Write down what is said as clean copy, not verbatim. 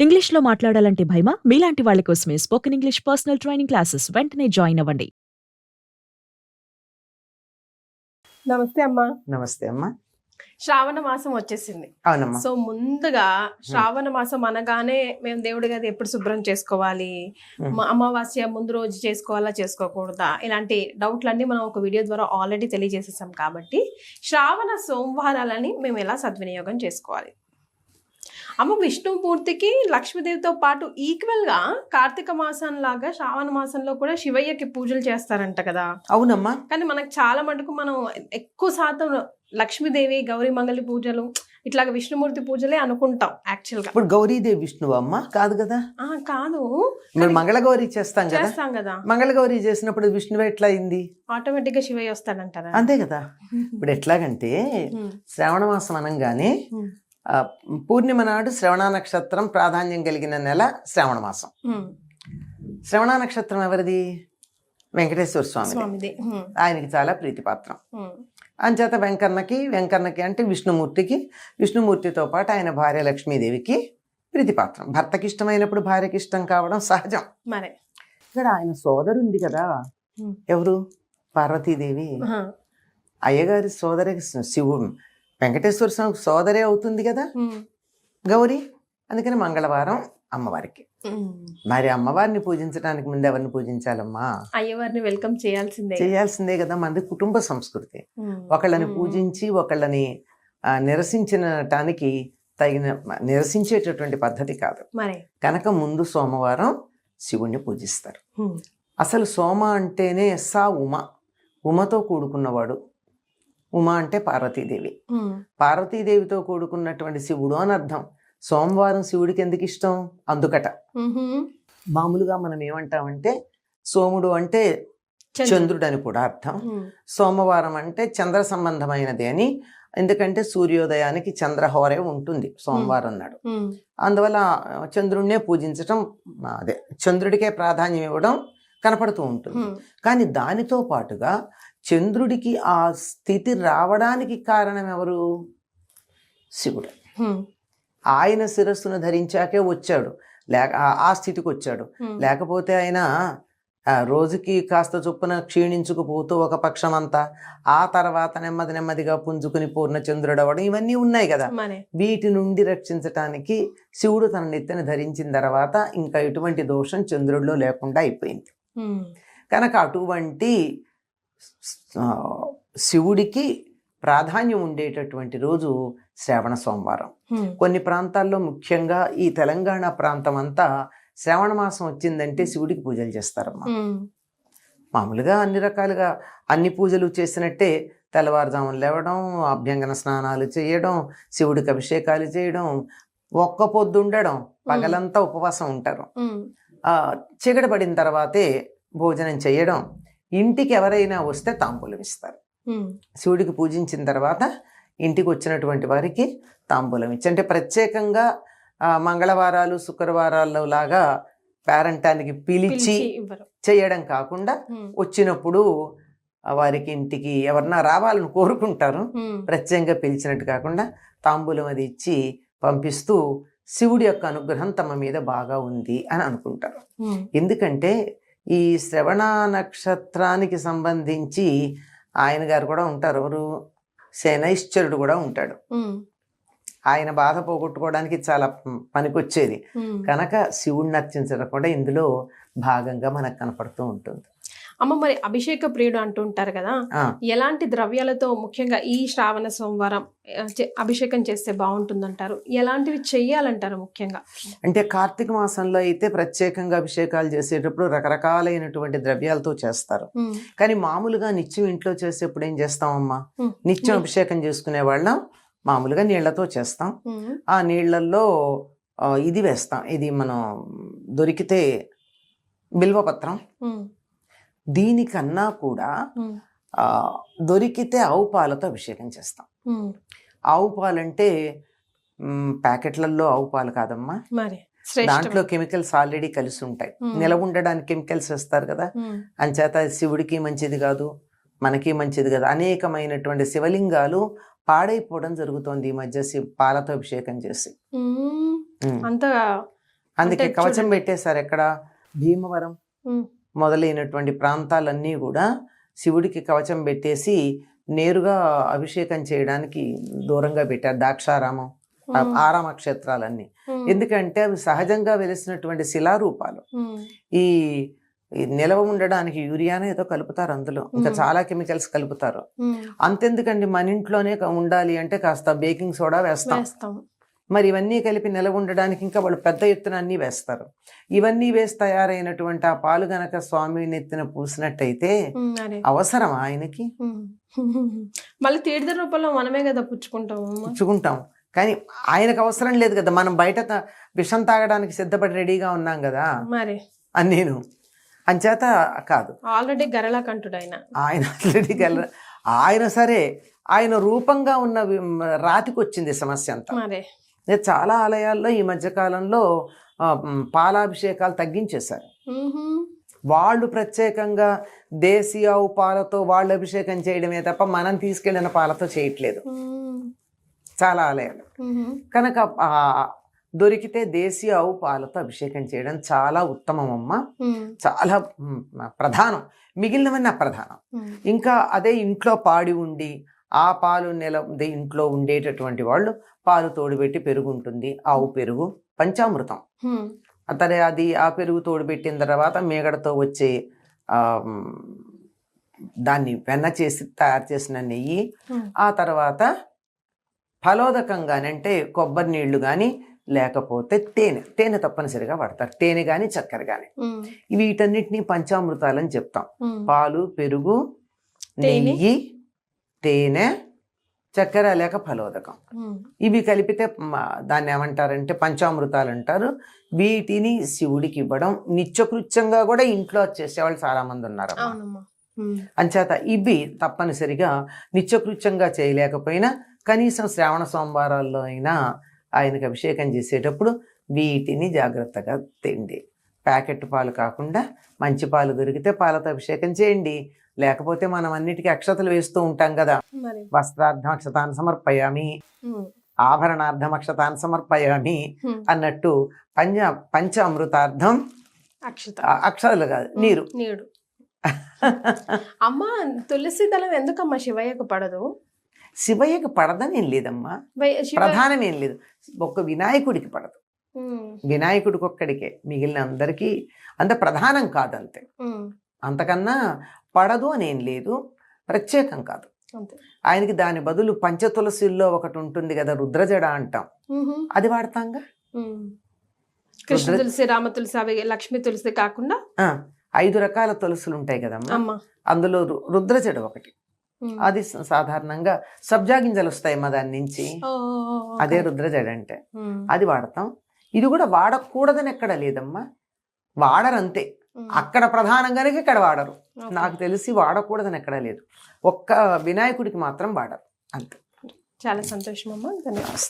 ఇంగ్లీష్‌లో మాట్లాడాలంటే భయమా? మీలాంటి వాళ్ళ కోసమే spoken English personal training classes వెంటనే జాయిన్ అవ్వండి. నమస్తే అమ్మా. నమస్తే అమ్మా. శ్రావణ మాసం వచ్చేసింది. అవునమ్మా. సో ముందుగా శ్రావణ మాసం అనగానే మేము దేవుడి గది ఎప్పుడు శుభ్రం చేసుకోవాలి, అమావాస్య ముందు రోజు చేసుకోవాలా చేసుకోకూడదా, ఇలాంటి డౌట్లన్నీ మనం ఒక వీడియో ద్వారా ఆల్రెడీ తెలియజేసేసాం. కాబట్టి శ్రావణ సోమవారాలని మేము ఎలా సద్వినియోగం చేసుకోవాలి? అమ్మ, విష్ణుమూర్తికి లక్ష్మీదేవితో పాటు ఈక్వల్ గా కార్తీక మాసం లాగా శ్రావణ మాసంలో కూడా శివయ్యకి పూజలు చేస్తారంట కదా? అవునమ్మా. కానీ మనకు చాలా మటుకు మనం ఎక్కువ శాతం లక్ష్మీదేవి గౌరీ మంగళి పూజలు ఇట్లాగా విష్ణుమూర్తి పూజలే అనుకుంటాం యాక్చువల్ గా. ఇప్పుడు గౌరీదేవి విష్ణువు అమ్మ కాదు కదా? కాదు, మరి మంగళగౌరి చేస్తాం కదా. మంగళగౌరి చేసినప్పుడు విష్ణువు ఎట్లా అయింది? ఆటోమేటిక్ గా శివయ్య వస్తాడంటారా? అంతే కదా. ఇప్పుడు ఎట్లాగంటే శ్రావణ మాసం అనగానే పూర్ణిమ నాడు శ్రవణ నక్షత్రం ప్రాధాన్యం కలిగిన నెల శ్రావణ మాసం. శ్రవణ నక్షత్రం ఎవరిది? వెంకటేశ్వర స్వామి. ఆయనకి చాలా ప్రీతిపాత్రం. అంచేత వెంకన్నకి అంటే విష్ణుమూర్తితో పాటు ఆయన భార్య లక్ష్మీదేవికి ప్రీతిపాత్రం. భర్తకి ఇష్టమైనప్పుడు భార్యకి ఇష్టం కావడం సహజం. మరి ఇక్కడ ఆయన సోదరు ఉంది కదా, ఎవరు? పార్వతీదేవి. అయ్యగారి సోదరి శివుడు, వెంకటేశ్వర స్వామి సోదరే అవుతుంది కదా గౌరీ. అందుకని మంగళవారం అమ్మవారికి. మరి అమ్మవారిని పూజించడానికి ముందు ఎవరిని పూజించాలమ్మా? అయ్యవారిని వెల్కమ్ చేయాల్సిందే కదా. మనది కుటుంబ సంస్కృతి. ఒకళ్ళని పూజించి ఒకళ్ళని నిరసించటానికి నిరసించేటటువంటి పద్ధతి కాదు కనుక ముందు సోమవారం శివుణ్ణి పూజిస్తారు. అసలు సోమ అంటేనే ఉమతో కూడుకున్నవాడు. ఉమ అంటే పార్వతీదేవి. పార్వతీదేవితో కూడుకున్నటువంటి శివుడు అని అర్థం. సోమవారం శివుడికి ఎందుకు ఇష్టం? అందుకట. మామూలుగా మనం ఏమంటామంటే సోముడు అంటే చంద్రుడు అని కూడా అర్థం. సోమవారం అంటే చంద్ర సంబంధమైనది అని. ఎందుకంటే సూర్యోదయానికి చంద్రహోరే ఉంటుంది సోమవారం నాడు. అందువల్ల చంద్రుడినే పూజించటం, అదే చంద్రుడికే ప్రాధాన్యం ఇవ్వడం కనపడుతూ ఉంటుంది. కానీ దానితో పాటుగా చంద్రుడికి ఆ స్థితి రావడానికి కారణం ఎవరు? శివుడు. ఆయన శిరస్సును ధరించాకే వచ్చాడు, ఆ స్థితికి వచ్చాడు. లేకపోతే ఆయన రోజుకి కాస్త చొప్పున క్షీణించుకుపోతూ ఒక పక్షం అంతా, ఆ తర్వాత నెమ్మదిగా పుంజుకుని పూర్ణ చంద్రుడు అవ్వడం, ఇవన్నీ ఉన్నాయి కదా. వీటి నుండి రక్షించటానికి శివుడు తన నెత్తిని ధరించిన తర్వాత ఇంకా ఎటువంటి దోషం చంద్రుడిలో లేకుండా అయిపోయింది. కనుక అటువంటి శివుడికి ప్రాధాన్యం ఉండేటటువంటి రోజు శ్రావణ సోమవారం. కొన్ని ప్రాంతాల్లో, ముఖ్యంగా ఈ తెలంగాణ ప్రాంతం అంతా శ్రావణ మాసం వచ్చిందంటే శివుడికి పూజలు చేస్తారమ్మా. మామూలుగా అన్ని రకాలుగా అన్ని పూజలు చేసినట్టే తెల్లవారుజామున లేవడం, అభ్యంగన స్నానాలు చేయడం, శివుడికి అభిషేకాలు చేయడం, ఒక్క పొద్దు ఉండడం, పగలంతా ఉపవాసం ఉంటారు. చీకటి పడిన తర్వాతే భోజనం చేయడం. ఇంటికి ఎవరైనా వస్తే తాంబూలం ఇస్తారు. శివుడికి పూజించిన తర్వాత ఇంటికి వచ్చినటువంటి వారికి తాంబూలం ఇచ్చి, అంటే ప్రత్యేకంగా మంగళవారాలు శుక్రవారాల్లో లాగా పేరంటానికి పిలిచి చేయడం కాకుండా వచ్చినప్పుడు వారికి ఇంటికి ఎవరన్నా రావాలని కోరుకుంటారు, ప్రత్యేకంగా పిలిచినట్టు కాకుండా తాంబూలం అది ఇచ్చి పంపిస్తూ శివుడి యొక్క అనుగ్రహం తమ మీద బాగా ఉంది అని అనుకుంటారు. ఎందుకంటే ఈ శ్రవణ నక్షత్రానికి సంబంధించి ఆయన గారు కూడా ఉంటారు, ఎవరు? శనైశ్చరుడు కూడా ఉంటాడు. ఆయన బాధ పోగొట్టుకోవడానికి చాలా పనికొచ్చేది కనుక శివుడిని అర్చించడం కూడా ఇందులో భాగంగా మనకు కనపడుతూ ఉంటుంది. అమ్మ, మరి అభిషేక ప్రియుడు అంటుంటారు కదా, ఎలాంటి ద్రవ్యాలతో ముఖ్యంగా ఈ శ్రావణ సోమవారం అభిషేకం చేస్తే బాగుంటుందంటారు? ఎలాంటివి చెయ్యాలంటారు ముఖ్యంగా? అంటే కార్తీక మాసంలో అయితే ప్రత్యేకంగా అభిషేకాలు చేసేటప్పుడు రకరకాలైనటువంటి ద్రవ్యాలతో చేస్తారు. కానీ మామూలుగా నిత్యం ఇంట్లో చేసేప్పుడు ఏం చేస్తామమ్మా? నిత్యం అభిషేకం చేసుకునే వాళ్ళం మామూలుగా నీళ్లతో చేస్తాం. ఆ నీళ్లలో ఇది వేస్తాం, ఇది మనం దొరికితే బిల్వపత్రం. దీనికన్నా కూడా దొరికితే ఆవు పాలతో అభిషేకం చేస్తాం. ఆవు పాలు అంటే ప్యాకెట్లలో ఆవు పాలు కాదమ్మా, దాంట్లో కెమికల్స్ ఆల్రెడీ కలిసి ఉంటాయి. నిలవ ఉండడానికి కెమికల్స్ వేస్తారు కదా, అంచేత శివుడికి మంచిది కాదు, మనకి మంచిది కాదు. అనేకమైనటువంటి శివలింగాలు పాడైపోవడం జరుగుతోంది ఈ మధ్య పాలతో అభిషేకం చేసి. అంత అందుకే అంటే కవచం చూడండి. పెట్టేశారు ఎక్కడ, భీమవరం ఉమ్, మొదలైనటువంటి ప్రాంతాలన్నీ కూడా శివుడికి కవచం పెట్టేసి నేరుగా అభిషేకం చేయడానికి దూరంగా పెట్టారు. ద్రాక్షారామం, ఆరామ క్షేత్రాలన్నీ. ఎందుకంటే అవి సహజంగా వెలిసినటువంటి శిలారూపాలు. ఈ ఈ నిలవ ఉండడానికి యూరియానే ఏదో కలుపుతారు అందులో, ఇంకా చాలా కెమికల్స్ కలుపుతారు. అంతెందుకండి, మన ఇంట్లోనే ఉండాలి అంటే కాస్త బేకింగ్ సోడా వేస్తాం. మరి ఇవన్నీ కలిపి నిలవ ఉండడానికి ఇంకా వాళ్ళు పెద్ద ఎత్తున అన్నీ వేస్తారు. ఇవన్నీ వేసి తయారైనటువంటి ఆ పాలు గనక స్వామి నెత్తిన పూసినట్టయితే అవసరం ఆయనకి? మళ్ళీ తీర్థ రూపంలో మనమే కదా పుచ్చుకుంటాం. కానీ ఆయనకు అవసరం లేదు కదా. మనం బయట విషం తాగడానికి సిద్ధపడి రెడీగా ఉన్నాం కదా మరి అని నేను అంచేత కాదు. ఆల్రెడీ గరళ కంటుడు ఆయన ఆల్రెడీ ఆయన సరే, ఆయన రూపంగా ఉన్న రాతికి వచ్చింది సమస్య అంతా. మరి చాలా ఆలయాల్లో ఈ మధ్య కాలంలో పాలాభిషేకాలు తగ్గించేశారు. వాళ్ళు ప్రత్యేకంగా దేశీ ఆవు పాలతో వాళ్ళు అభిషేకం చేయడమే తప్ప మనం తీసుకెళ్లిన పాలతో చేయట్లేదు చాలా ఆలయాలు. కనుక దొరికితే దేశీ ఆవు పాలతో అభిషేకం చేయడం చాలా ఉత్తమం అమ్మ, చాలా ప్రధానం. మిగిలినవన్నీ అప్రధానం. ఇంకా అదే ఇంట్లో పాడి ఉండి ఆ పాలు ఇంట్లో ఉండేటటువంటి వాళ్ళు పాలు తోడుపెట్టి పెరుగు ఉంటుంది, ఆవు పెరుగు పంచామృతం. అతనే అది ఆ పెరుగు తోడుపెట్టిన తర్వాత మేగడతో వచ్చే దాన్ని వెన్న చేసి తయారు చేసిన నెయ్యి, ఆ తర్వాత ఫలోదకంగాని అంటే కొబ్బరి నీళ్లు కానీ లేకపోతే తేనె తప్పనిసరిగా వాడతారు. తేనె కానీ చక్కెర కానీ, వీటన్నిటినీ పంచామృతాలని చెప్తాం. పాలు, పెరుగు, నెయ్యి, తేనె, చక్కెర లేక ఫలోదకం, ఇవి కలిపితే దాన్ని ఏమంటారంటే పంచామృతాలు అంటారు. వీటిని శివుడికి ఇవ్వడం నిత్యకృత్యంగా కూడా ఇంట్లో చేసేవాళ్ళు చాలా మంది ఉన్నారు. అంచేత ఇవి తప్పనిసరిగా నిత్యకృత్యంగా చేయలేకపోయినా కనీసం శ్రావణ సోమవారాల్లో అయినా ఆయనకు అభిషేకం చేసేటప్పుడు వీటిని జాగ్రత్తగా తిండి. ప్యాకెట్ పాలు కాకుండా మంచి పాలు దొరికితే పాలతో అభిషేకం చేయండి. లేకపోతే మనం అన్నిటికీ అక్షతలు వేస్తూ ఉంటాం కదా, వస్త్రార్థం అక్షతాన్ని సమర్పయామి, ఆభరణార్థం అక్షతాన్ని సమర్పయామి అన్నట్టు పంచ అమృతార్థం అక్షతలు కాదు, నీరు. అమ్మా తులసి దళం ఎందుకమ్మా శివయ్యకు పడదు? శివయ్యకు పడదని ఏం లేదమ్మా, ప్రధానం ఏం లేదు. ఒక్క వినాయకుడికి పడదు, వినాయకుడికి ఒక్కడికే, మిగిలిన అందరికీ అంత ప్రధానం కాదంతే. అంతకన్నా పడదు అని ఏం లేదు, ప్రత్యేకం కాదు ఆయనకి. దాని బదులు పంచతులసిల్లో ఒకటి ఉంటుంది కదా, రుద్రజడ అంటాం, అది వాడతాంగా. కృష్ణ తులసి, రామ తులసి, అవి లక్ష్మీ తులసి కాకుండా 5 రకాల తులసులు ఉంటాయి కదమ్మా, అందులో రుద్రజడ ఒకటి. అది సాధారణంగా సబ్జా గింజలు వస్తాయమ్మా దాని నుంచి, అదే రుద్రజడ అంటే, అది వాడతాం. ఇది కూడా వాడకూడదని ఎక్కడ లేదమ్మా, వాడరంతే. అక్కడ ప్రధానంగానే ఇక్కడ వాడరు, నాకు తెలిసి వాడకూడదని ఎక్కడా లేదు. ఒక్క వినాయకుడికి మాత్రం వాడరు అంతే. చాలా సంతోషం అమ్మా, ధన్యవాదాలు.